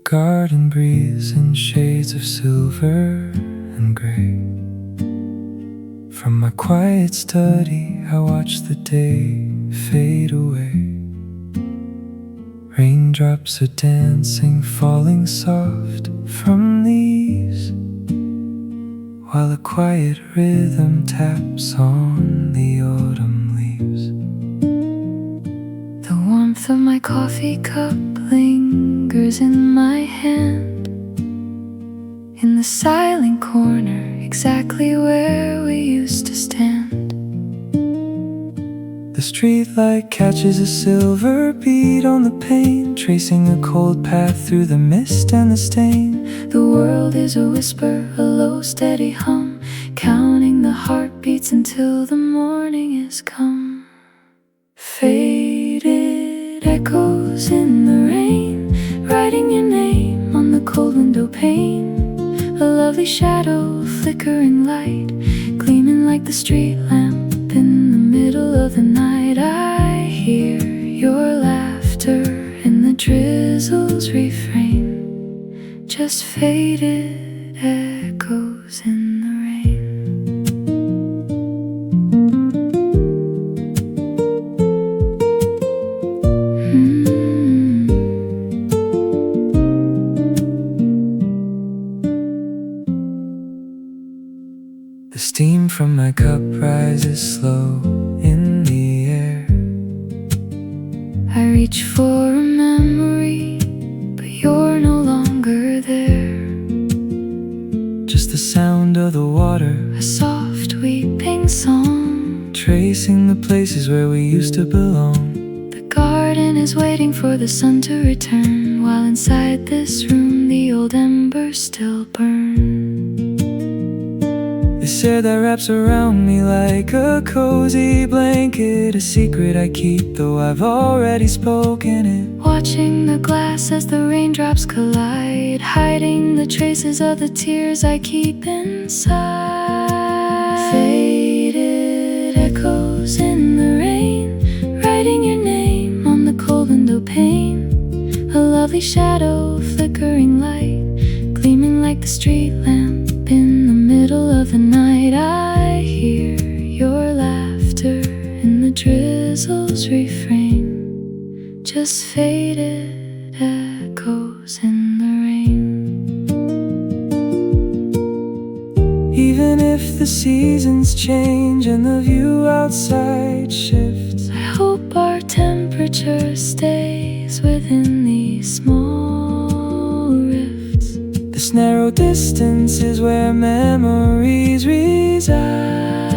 garden breathes in shades of silver and gray. From my quiet study I watch the day fade away. Raindrops are dancing, falling soft from the eaves, while a quiet rhythm taps on the autumn leaves. The warmth of my coffee cup lingers in my hand, in the silent corner, exactly where we used to stand. The streetlight catches a silver bead on the pane, tracing a cold path through the mist and the stain. The world is a whisper, a low steady hum, counting the heartbeats until the morning is come. Faded echoes in the rain, writing your name on the cold window pane. A lovely shadow, flickering light, gleaming like the street lamp in the middle of the night. I hear your laughter in the drizzle's refrain, just faded echoes in the rain. The steam from my cup rises slow in the air. I reach for a memory, but you're no longer there. Just the sound of the water, a soft weeping song, tracing the places where we used to belong. The garden is waiting for the sun to return, while inside this room the old embers still burn. They said that wraps around me like a cozy blanket, a secret I keep though I've already spoken it. Watching the glass as the raindrops collide, hiding the traces of the tears I keep inside. Faded echoes in the rain, writing your name on the cold window pane. A lovely shadow, flickering light, gleaming like the street lamp in the middle of the night. I hear your laughter in the drizzle's refrain, just faded echoes in the rain. Even if the seasons change and the view outside shifts, I hope our temperature stays within these small rifts. This narrow distance is where memories reside.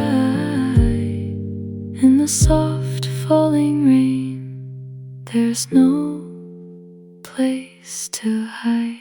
In the soft falling rain, there's no place to hide.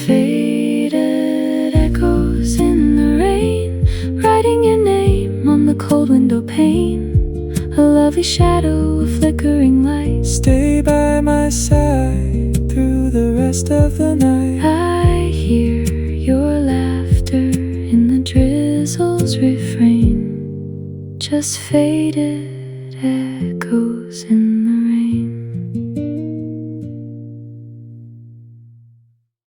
Faded echoes in the rain, writing your name on the cold window pane. A lovely shadow, a flickering light, stay by my side through the rest of the night. I hear your laughter in the drizzle's refrain, just faded echoes in